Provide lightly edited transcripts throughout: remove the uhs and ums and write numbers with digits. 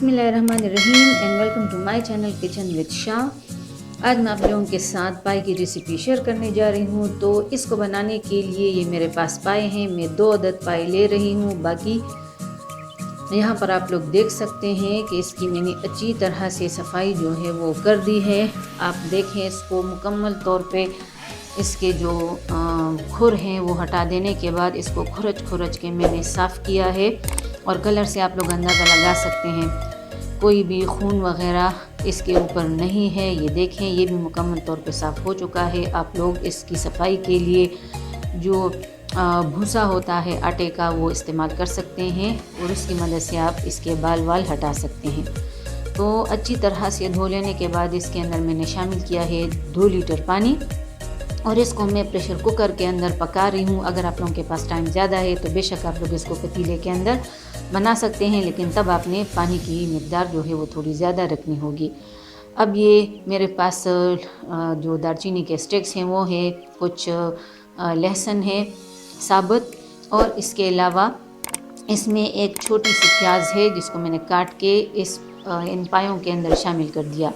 बिस्मिल्लाहिर्रहमानिर्रहीम and welcome to my channel kitchen with Shah. आज मैं आप लोगों के साथ पाई की रेसिपी शेयर करने जा रही हूँ। तो इसको बनाने के लिए ये मेरे पास पाए हैं, मैं 2 अदद पाई ले रही हूँ। बाकी यहाँ पर आप लोग देख सकते हैं कि इसकी मैंने अच्छी तरह से सफाई जो है वो कर दी है। आप देखें, इसको मुकम्मल तौर पे इसके जो खुर हैं वो हटा देने के बाद इसको खुरच के मैंने साफ़ किया है। और कलर से आप लोग अंदाज़ा लगा सकते हैं, कोई भी खून वग़ैरह इसके ऊपर नहीं है। ये देखें, ये भी मुकम्मल तौर पे साफ़ हो चुका है। आप लोग इसकी सफाई के लिए जो भूसा होता है आटे का वो इस्तेमाल कर सकते हैं और उसकी मदद से आप इसके बाल वाल हटा सकते हैं। तो अच्छी तरह से धो लेने के बाद इसके अंदर मैंने शामिल किया है 2 लीटर पानी और इसको मैं प्रेशर कुकर के अंदर पका रही हूँ। अगर आप लोगों के पास टाइम ज़्यादा है तो बेशक आप लोग इसको पतीले के अंदर बना सकते हैं, लेकिन तब आपने पानी की मिक़दार जो है वो थोड़ी ज़्यादा रखनी होगी। अब ये मेरे पास जो दालचीनी के स्टिक्स हैं वो है, कुछ लहसुन है साबुत, और इसके अलावा इसमें एक छोटी सी प्याज है जिसको मैंने काट के इन पायों के अंदर शामिल कर दिया।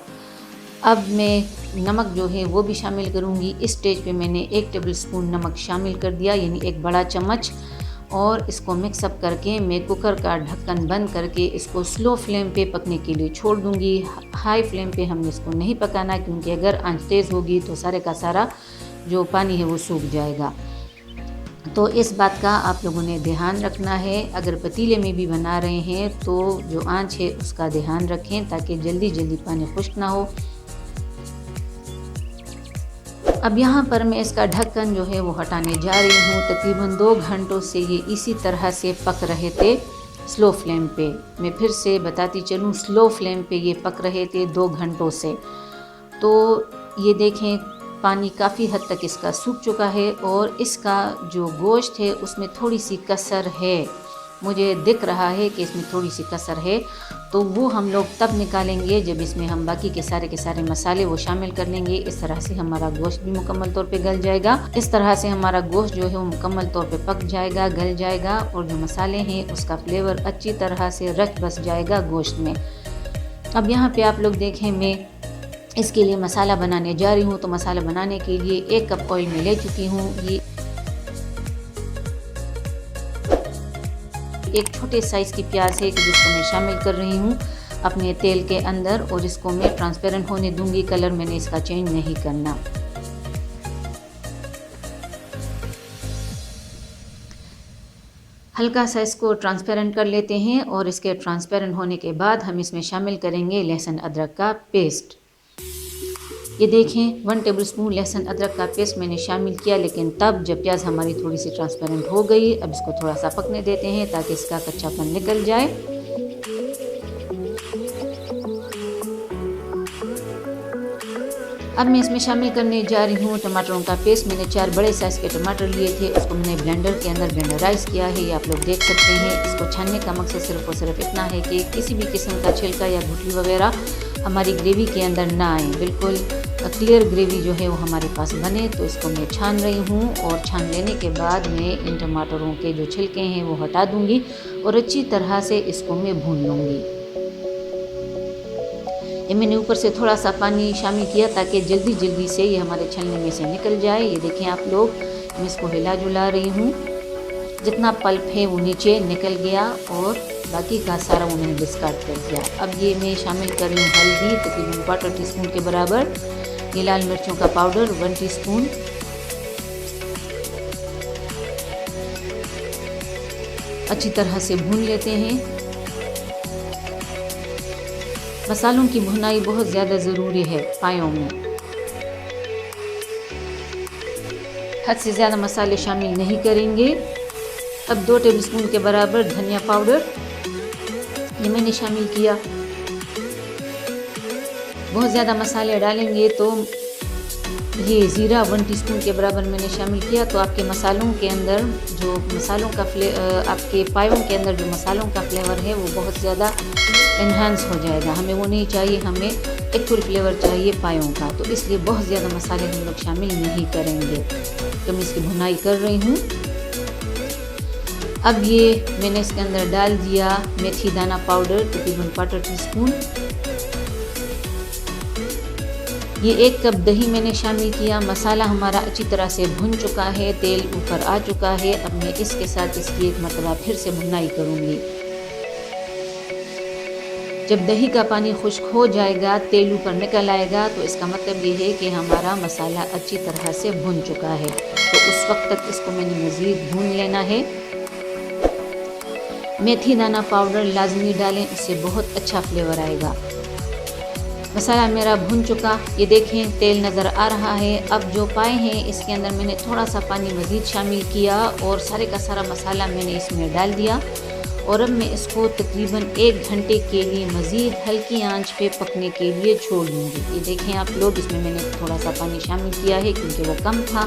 अब मैं नमक जो है वो भी शामिल करूँगी। इस स्टेज पे मैंने 1 टेबल स्पून नमक शामिल कर दिया, यानी 1 बड़ा चम्मच, और इसको मिक्सअप करके मैं कुकर का ढक्कन बंद करके इसको स्लो फ्लेम पे पकने के लिए छोड़ दूँगी। हाई फ्लेम पे हमने इसको नहीं पकाना, क्योंकि अगर आंच तेज़ होगी तो सारे का सारा जो पानी है वो सूख जाएगा। तो इस बात का आप लोगों ने ध्यान रखना है। अगर पतीले में भी बना रहे हैं तो जो आंच है उसका ध्यान रखें ताकि जल्दी पानी खुश्क ना हो। अब यहाँ पर मैं इसका ढक्कन जो है वो हटाने जा रही हूँ। तकरीबन 2 घंटों से ये इसी तरह से पक रहे थे स्लो फ्लेम पे। मैं फिर से बताती चलूँ, स्लो फ्लेम पे ये पक रहे थे 2 घंटों से। तो ये देखें, पानी काफ़ी हद तक इसका सूख चुका है और इसका जो गोश्त है उसमें थोड़ी सी कसर है। मुझे दिख रहा है कि इसमें थोड़ी सी कसर है, तो वो हम लोग तब निकालेंगे जब इसमें हम बाकी के सारे मसाले वो शामिल कर लेंगे। इस तरह से हमारा गोश्त भी मुकम्मल तौर पे गल जाएगा। इस तरह से हमारा गोश्त जो है वो मुकम्मल तौर पे पक जाएगा, गल जाएगा, और जो मसाले हैं उसका फ्लेवर अच्छी तरह से रच बस जाएगा गोश्त में। अब यहाँ पे आप लोग देखें, मैं इसके लिए मसाला बनाने जा रही हूँ। तो मसाला बनाने के लिए 1 कप ऑयल में ले चुकी हूँ। ये एक छोटे साइज़ की प्याज है कि जिसको मैं शामिल कर रही हूँ अपने तेल के अंदर, और इसको मैं ट्रांसपेरेंट होने दूंगी। कलर मैंने इसका चेंज नहीं करना। हल्का सा इसको ट्रांसपेरेंट कर लेते हैं और इसके ट्रांसपेरेंट होने के बाद हम इसमें शामिल करेंगे लहसुन अदरक का पेस्ट। ये देखें, 1 टेबल स्पून लहसुन अदरक का पेस्ट मैंने शामिल किया, लेकिन तब जब प्याज हमारी थोड़ी सी ट्रांसपेरेंट हो गई। अब इसको थोड़ा सा पकने देते हैं ताकि इसका कच्चापन निकल जाए। अब मैं इसमें शामिल करने जा रही हूँ टमाटरों का पेस्ट। मैंने 4 बड़े साइज़ के टमाटर लिए थे, उसको मैंने ब्लेंडर के अंदर ब्लेंडराइज किया है। ये आप लोग देख सकते हैं। इसको छानने का मकसद सिर्फ और सिर्फ इतना है कि किसी भी किस्म का छिलका या गुठली वगैरह हमारी ग्रेवी के अंदर ना आए, बिल्कुल क्लियर ग्रेवी जो है वो हमारे पास बने। तो इसको मैं छान रही हूँ, और छान लेने के बाद मैं इन टमाटरों के जो छिलके हैं वो हटा दूँगी और अच्छी तरह से इसको मैं भून लूँगी। ये मैंने ऊपर से थोड़ा सा पानी शामिल किया ताकि जल्दी से ये हमारे छलने में से निकल जाए। ये देखें आप लोग, मैं इसको हिला जुला रही हूँ। जितना पल्प है वो नीचे निकल गया और बाकी का सारा वो मैंने डिस्कार्ड कर दिया। अब ये मैं शामिल कर रही हूँ हल्दी, तकरीबन 1/4 टीस्पून के बराबर। ये लाल मिर्चों का पाउडर 1 टीस्पून। अच्छी तरह से भून लेते हैं। मसालों की भुनाई बहुत ज़्यादा ज़रूरी है पायों में। हद से ज़्यादा मसाले शामिल नहीं करेंगे। अब 2 टेबलस्पून के बराबर धनिया पाउडर ये मैंने शामिल किया। बहुत ज़्यादा मसाले डालेंगे तो ये ज़ीरा 1 टीस्पून के बराबर मैंने शामिल किया। तो आपके मसालों के अंदर जो मसालों का आपके पायों के अंदर जो मसालों का फ्लेवर है वो बहुत ज़्यादा इन्हांस हो जाएगा। हमें वो नहीं चाहिए, हमें एक्चुअल फ्लेवर चाहिए पायों का। तो इसलिए बहुत ज़्यादा मसाले हम लोग शामिल नहीं करेंगे। तो मैं इसकी भुनाई कर रही हूँ। अब ये मैंने इसके अंदर डाल दिया मेथी दाना पाउडर तकरीबन 1/4 टीस्पून। ये 1 कप दही मैंने शामिल किया। मसाला हमारा अच्छी तरह से भुन चुका है, तेल ऊपर आ चुका है। अब मैं इसके साथ इसकी एक मरतबा फिर से भुनाई करूँगी। जब दही का पानी खुश्क हो जाएगा, तेल ऊपर निकल आएगा, तो इसका मतलब ये है कि हमारा मसाला अच्छी तरह से भुन चुका है। तो उस वक्त तक इसको मैंने मज़ीद भून लेना है। मेथी दाना पाउडर लाजमी डालें, इससे बहुत अच्छा फ्लेवर आएगा। मसाला मेरा भुन चुका, ये देखें तेल नज़र आ रहा है। अब जो पाए हैं इसके अंदर मैंने थोड़ा सा पानी मज़ीद शामिल किया और सारे का सारा मसाला मैंने इसमें डाल दिया। और अब मैं इसको तकरीबन 1 घंटे के लिए मज़ीद हल्की आंच पे पकने के लिए छोड़ दूँगी। ये देखें आप लोग, इसमें मैंने थोड़ा सा पानी शामिल किया है क्योंकि वो कम था।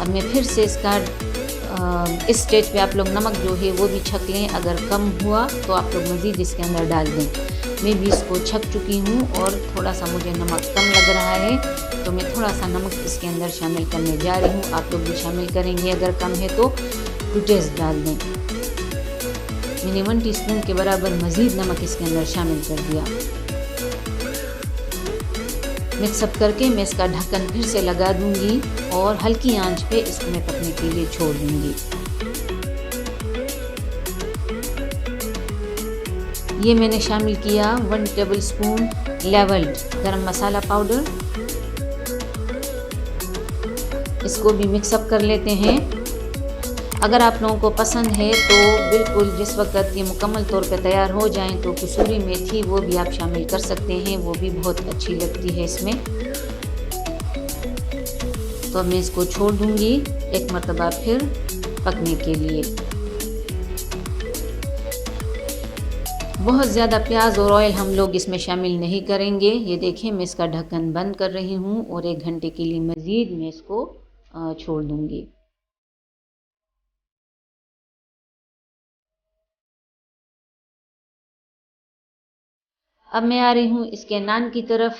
अब मैं फिर से इसका इस स्टेज पे आप लोग नमक जो है वो भी छक लें। अगर कम हुआ तो आप लोग मज़ीद इसके अंदर डाल दें। मैं भी इसको छक चुकी हूँ और थोड़ा सा मुझे नमक कम लग रहा है, तो मैं थोड़ा सा नमक इसके अंदर शामिल करने जा रही हूँ। आप लोग भी शामिल करेंगे, अगर कम है तो टेस्ट डाल दें। मैंने 1 टीस्पून के बराबर मज़ीद नमक इसके अंदर शामिल कर दिया। मिक्सअप करके मैं इसका ढक्कन फिर से लगा दूंगी और हल्की आंच पे इसको मैं पकने के लिए छोड़ दूंगी। ये मैंने शामिल किया 1 टेबलस्पून लेवल्ड गरम मसाला पाउडर। इसको भी मिक्सअप कर लेते हैं। अगर आप लोगों को पसंद है तो बिल्कुल जिस वक्त ये मुकम्मल तौर पे तैयार हो जाएं तो कसूरी मेथी वो भी आप शामिल कर सकते हैं, वो भी बहुत अच्छी लगती है इसमें। तो अब मैं इसको छोड़ दूंगी एक मरतबा फिर पकने के लिए। बहुत ज़्यादा प्याज और ऑयल हम लोग इसमें शामिल नहीं करेंगे। ये देखें मैं इसका ढक्कन बंद कर रही हूँ और 1 घंटे के लिए मज़ीद मैं इसको छोड़ दूंगी। अब मैं आ रही हूँ इसके नान की तरफ।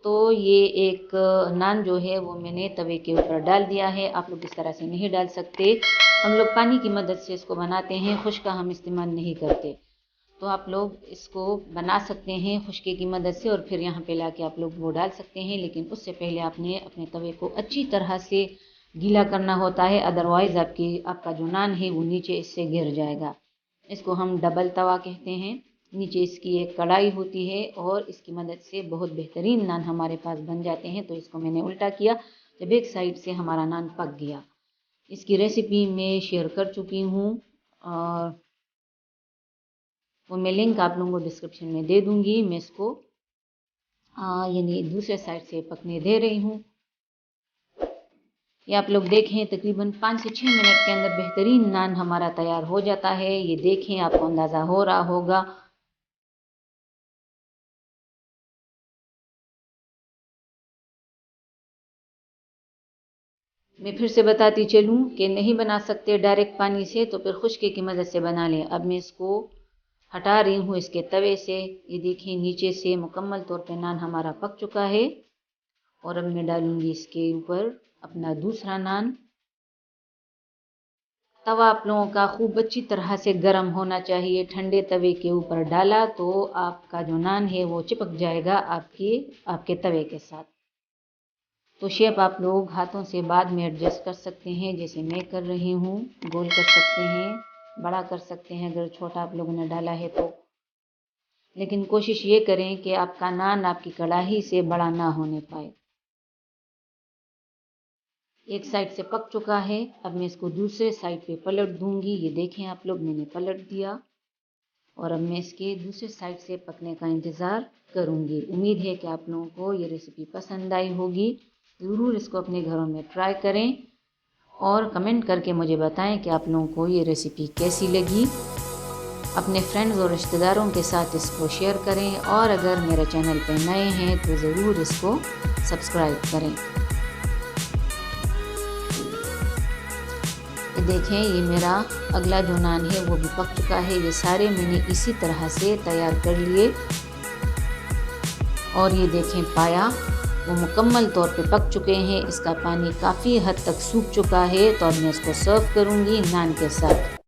तो ये एक नान जो है वो मैंने तवे के ऊपर डाल दिया है। आप लोग इस तरह से नहीं डाल सकते, हम लोग पानी की मदद से इसको बनाते हैं, खुश्का हम इस्तेमाल नहीं करते। तो आप लोग इसको बना सकते हैं खुश्के की मदद से और फिर यहाँ पे लाके आप लोग वो डाल सकते हैं, लेकिन उससे पहले आपने अपने तवे को अच्छी तरह से गीला करना होता है, अदरवाइज़ आपका जो नान है वो नीचे इससे गिर जाएगा। इसको हम डबल तवा कहते हैं। नीचे इसकी एक कढ़ाई होती है और इसकी मदद से बहुत बेहतरीन नान हमारे पास बन जाते हैं। तो इसको मैंने उल्टा किया, जब एक साइड से हमारा नान पक गया। इसकी रेसिपी मैं शेयर कर चुकी हूँ और वो मैं लिंक आप लोगों को डिस्क्रिप्शन में दे दूँगी। मैं इसको यानी दूसरे साइड से पकने दे रही हूँ। ये आप लोग देखें तकरीबन 5 से 6 मिनट के अंदर बेहतरीन नान हमारा तैयार हो जाता है। ये देखें, आपको अंदाज़ा हो रहा होगा। मैं फिर से बताती चलूँ कि नहीं बना सकते डायरेक्ट पानी से तो फिर खुश्के की मदद से बना लें। अब मैं इसको हटा रही हूँ इसके तवे से। ये देखिए नीचे से मुकम्मल तौर पे नान हमारा पक चुका है और अब मैं डालूँगी इसके ऊपर अपना दूसरा नान। तवा आप लोगों का खूब अच्छी तरह से गर्म होना चाहिए। ठंडे तवे के ऊपर डाला तो आपका जो नान है वो चिपक जाएगा आपके तवे के साथ। तो शेप आप लोग हाथों से बाद में एडजस्ट कर सकते हैं, जैसे मैं कर रही हूँ। गोल कर सकते हैं, बड़ा कर सकते हैं अगर छोटा आप लोगों ने डाला है तो, लेकिन कोशिश ये करें कि आपका नान आपकी कढ़ाई से बड़ा ना होने पाए। एक साइड से पक चुका है, अब मैं इसको दूसरे साइड पे पलट दूंगी। ये देखें आप लोग, मैंने पलट दिया और अब मैं इसके दूसरे साइड से पकने का इंतज़ार करूंगी। उम्मीद है कि आप लोगों को ये रेसिपी पसंद आई होगी। ज़रूर इसको अपने घरों में ट्राई करें और कमेंट करके मुझे बताएं कि आप लोगों को ये रेसिपी कैसी लगी। अपने फ्रेंड्स और रिश्तेदारों के साथ इसको शेयर करें और अगर मेरे चैनल पर नए हैं तो ज़रूर इसको सब्सक्राइब करें। ये देखें, ये मेरा अगला जो नान है वो भी पक चुका है। ये सारे मैंने इसी तरह से तैयार कर लिए और ये देखें पाया वो मुकम्मल तौर पे पक चुके हैं। इसका पानी काफ़ी हद तक सूख चुका है। तो अब मैं इसको सर्व करूँगी नान के साथ।